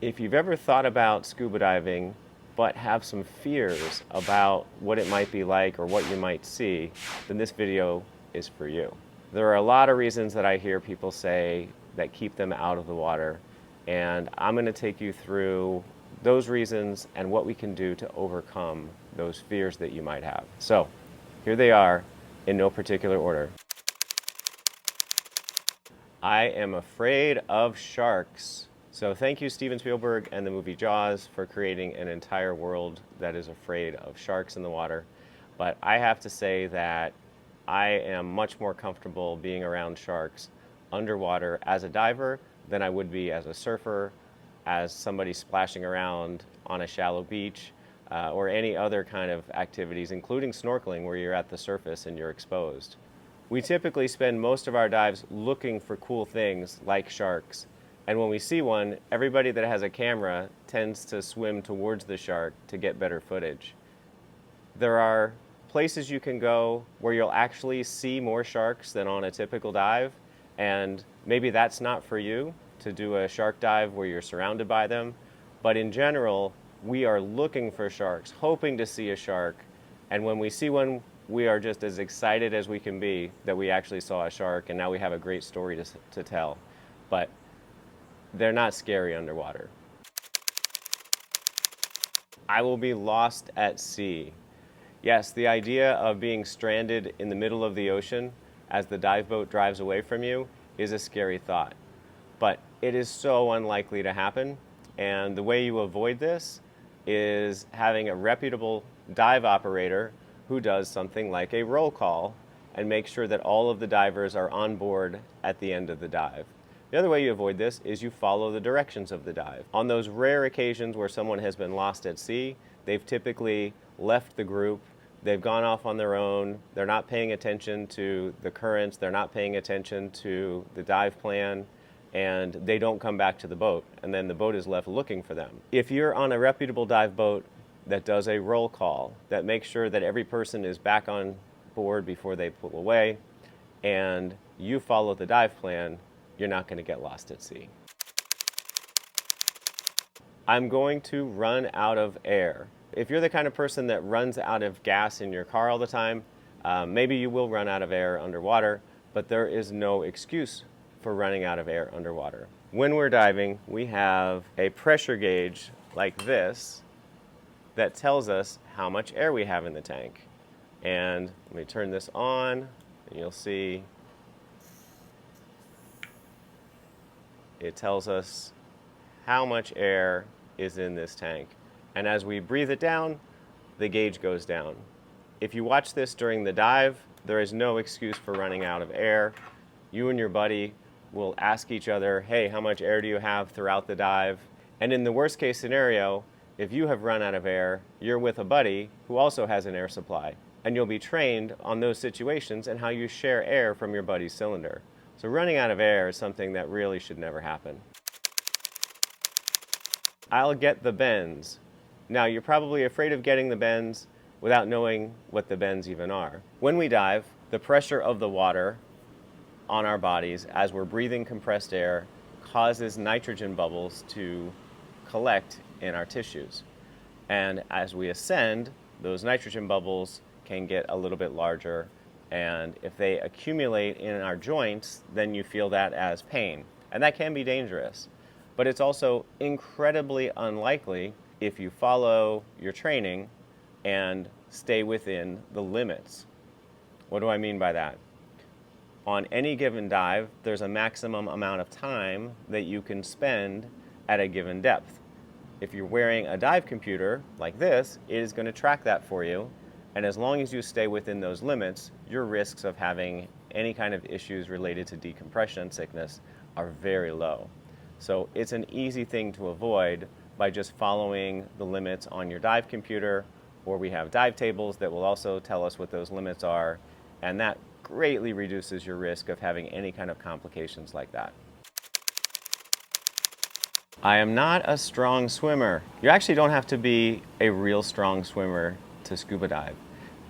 If you've ever thought about scuba diving but have some fears about what it might be like or what you might see, then this video is for you. There are a lot of reasons that I hear people say that keep them out of the water, and I'm going to take you through those reasons and what we can do to overcome those fears that you might have. So, here they are in no particular order. I am afraid of sharks. So thank you, Steven Spielberg and the movie Jaws, for creating an entire world that is afraid of sharks in the water. But I have to say that I am much more comfortable being around sharks underwater as a diver than I would be as a surfer, as somebody splashing around on a shallow beach, or any other kind of activities, including snorkeling, where you're at the surface and you're exposed. We typically spend most of our dives looking for cool things like sharks. And when we see one, everybody that has a camera tends to swim towards the shark to get better footage. There are places you can go where you'll actually see more sharks than on a typical dive, and maybe that's not for you to do a shark dive where you're surrounded by them. But in general, we are looking for sharks, hoping to see a shark, and when we see one, we are just as excited as we can be that we actually saw a shark, and now we have a great story to tell. But they're not scary underwater. I will be lost at sea. Yes, the idea of being stranded in the middle of the ocean as the dive boat drives away from you is a scary thought. But it is so unlikely to happen, and the way you avoid this is having a reputable dive operator who does something like a roll call and makes sure that all of the divers are on board at the end of the dive. The other way you avoid this is you follow the directions of the dive. On those rare occasions where someone has been lost at sea, they've typically left the group, they've gone off on their own, they're not paying attention to the currents, they're not paying attention to the dive plan, and they don't come back to the boat, and then the boat is left looking for them. If you're on a reputable dive boat that does a roll call, that makes sure that every person is back on board before they pull away, and you follow the dive plan, you're not going to get lost at sea. I'm going to run out of air. If you're the kind of person that runs out of gas in your car all the time, maybe you will run out of air underwater, but there is no excuse for running out of air underwater. When we're diving, we have a pressure gauge like this that tells us how much air we have in the tank. And let me turn this on, and you'll see it tells us how much air is in this tank. And as we breathe it down, the gauge goes down. If you watch this during the dive, there is no excuse for running out of air. You and your buddy will ask each other, hey, how much air do you have throughout the dive? And in the worst case scenario, if you have run out of air, you're with a buddy who also has an air supply. And you'll be trained on those situations and how you share air from your buddy's cylinder. So running out of air is something that really should never happen. I'll get the bends. Now, you're probably afraid of getting the bends without knowing what the bends even are. When we dive, the pressure of the water on our bodies as we're breathing compressed air causes nitrogen bubbles to collect in our tissues. And as we ascend, those nitrogen bubbles can get a little bit larger, and if they accumulate in our joints, then you feel that as pain. And that can be dangerous. But it's also incredibly unlikely if you follow your training and stay within the limits. What do I mean by that? On any given dive, there's a maximum amount of time that you can spend at a given depth. If you're wearing a dive computer like this, it is going to track that for you. And as long as you stay within those limits, your risks of having any kind of issues related to decompression sickness are very low. So it's an easy thing to avoid by just following the limits on your dive computer, or we have dive tables that will also tell us what those limits are, and that greatly reduces your risk of having any kind of complications like that. I am not a strong swimmer. You actually don't have to be a real strong swimmer to scuba dive.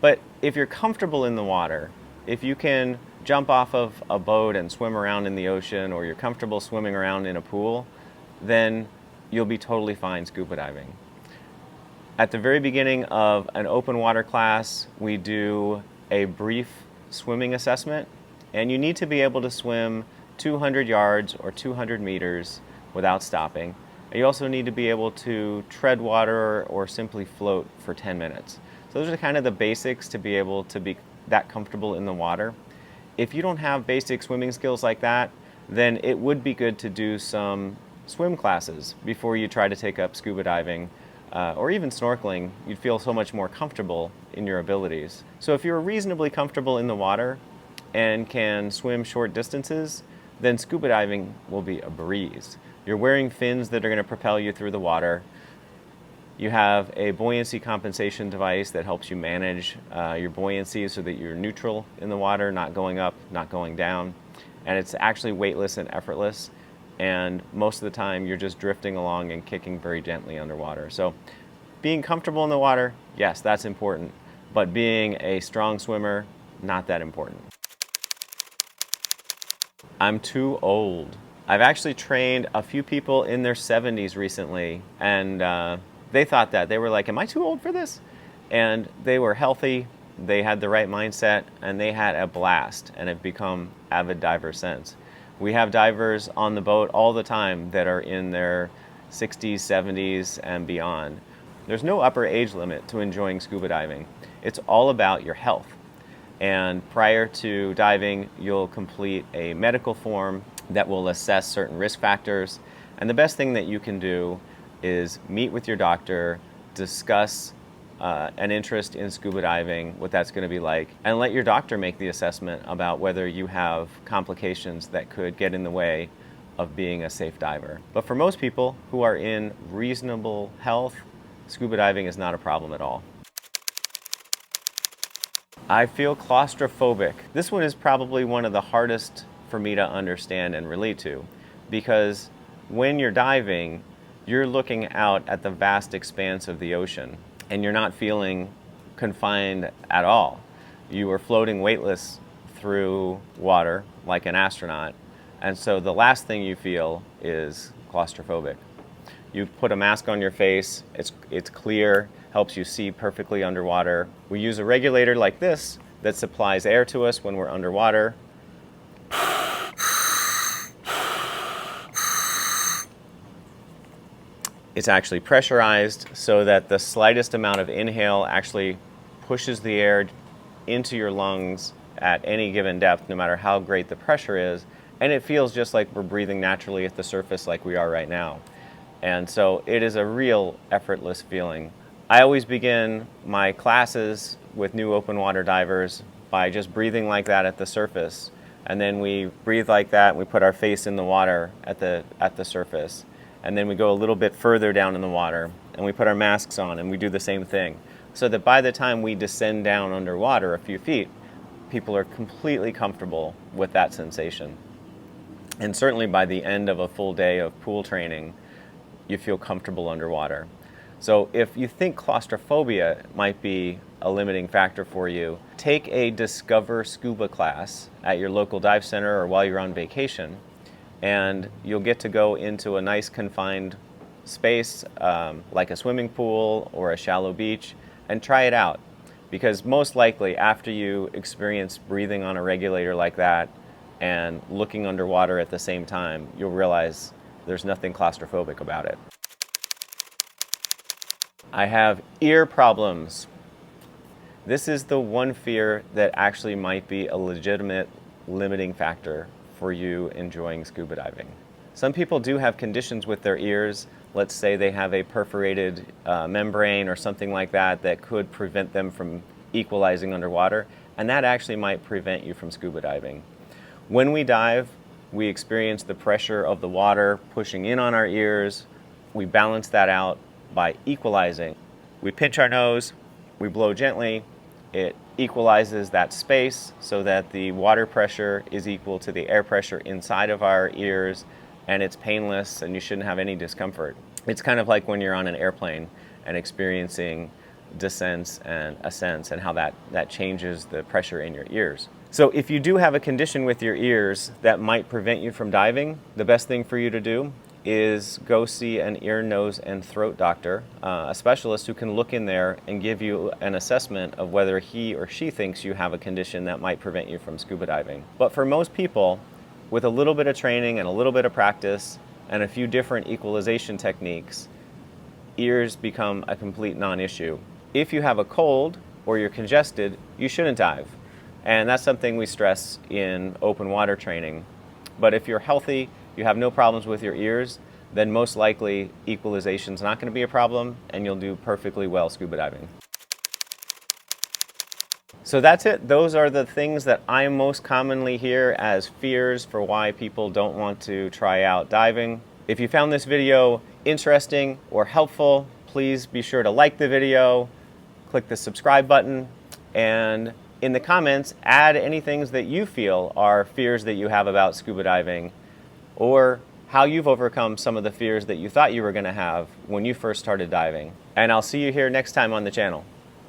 But if you're comfortable in the water, if you can jump off of a boat and swim around in the ocean, or you're comfortable swimming around in a pool, then you'll be totally fine scuba diving. At the very beginning of an open water class, we do a brief swimming assessment, and you need to be able to swim 200 yards or 200 meters without stopping. You also need to be able to tread water or simply float for 10 minutes. So those are kind of the basics to be able to be that comfortable in the water. If you don't have basic swimming skills like that, then it would be good to do some swim classes before you try to take up scuba diving or even snorkeling. You'd feel so much more comfortable in your abilities. So if you're reasonably comfortable in the water and can swim short distances, then scuba diving will be a breeze. You're wearing fins that are going to propel you through the water. You have a buoyancy compensation device that helps you manage your buoyancy so that you're neutral in the water, not going up, not going down. And it's actually weightless and effortless. And most of the time, you're just drifting along and kicking very gently underwater. So being comfortable in the water, yes, that's important. But being a strong swimmer, not that important. I'm too old. I've actually trained a few people in their 70s recently, and they thought that. They were like, am I too old for this? And they were healthy, they had the right mindset, and they had a blast and have become avid divers since. We have divers on the boat all the time that are in their 60s, 70s, and beyond. There's no upper age limit to enjoying scuba diving. It's all about your health. And prior to diving, you'll complete a medical form that will assess certain risk factors. And the best thing that you can do is meet with your doctor, discuss an interest in scuba diving, what that's going to be like, and let your doctor make the assessment about whether you have complications that could get in the way of being a safe diver. But for most people who are in reasonable health, scuba diving is not a problem at all. I feel claustrophobic. This one is probably one of the hardest for me to understand and relate to, because when you're diving, you're looking out at the vast expanse of the ocean, and you're not feeling confined at all. You are floating weightless through water like an astronaut, and so the last thing you feel is claustrophobic. You put a mask on your face, it's clear, helps you see perfectly underwater. We use a regulator like this that supplies air to us when we're underwater. It's actually pressurized so that the slightest amount of inhale actually pushes the air into your lungs at any given depth, no matter how great the pressure is, and it feels just like we're breathing naturally at the surface like we are right now. And so it is a real effortless feeling. I always begin my classes with new open water divers by just breathing like that at the surface. And then we breathe like that, and we put our face in the water at the surface. And then we go a little bit further down in the water, and we put our masks on, and we do the same thing. So that by the time we descend down underwater a few feet, people are completely comfortable with that sensation. And certainly by the end of a full day of pool training, you feel comfortable underwater. So if you think claustrophobia might be a limiting factor for you, take a Discover Scuba class at your local dive center or while you're on vacation, and you'll get to go into a nice confined space like a swimming pool or a shallow beach and try it out. Because most likely after you experience breathing on a regulator like that and looking underwater at the same time, you'll realize there's nothing claustrophobic about it. I have ear problems. This is the one fear that actually might be a legitimate limiting factor for you enjoying scuba diving. Some people do have conditions with their ears. Let's say they have a perforated membrane or something like that that could prevent them from equalizing underwater, and that actually might prevent you from scuba diving. When we dive, we experience the pressure of the water pushing in on our ears. We balance that out by equalizing. We pinch our nose, we blow gently, it equalizes that space so that the water pressure is equal to the air pressure inside of our ears, and it's painless and you shouldn't have any discomfort. It's kind of like when you're on an airplane and experiencing descents and ascents and how that changes the pressure in your ears. So if you do have a condition with your ears that might prevent you from diving, the best thing for you to do is go see an ear, nose, and throat doctor, a specialist who can look in there and give you an assessment of whether he or she thinks you have a condition that might prevent you from scuba diving. But for most people, with a little bit of training and a little bit of practice and a few different equalization techniques, ears become a complete non-issue. If you have a cold or you're congested, you shouldn't dive. And that's something we stress in open water training. But if you're healthy, you have no problems with your ears, then most likely equalization is not going to be a problem and you'll do perfectly well scuba diving. So that's it. Those are the things that I most commonly hear as fears for why people don't want to try out diving. If you found this video interesting or helpful, please be sure to like the video, click the subscribe button, and in the comments, add any things that you feel are fears that you have about scuba diving, or how you've overcome some of the fears that you thought you were going to have when you first started diving. And I'll see you here next time on the channel.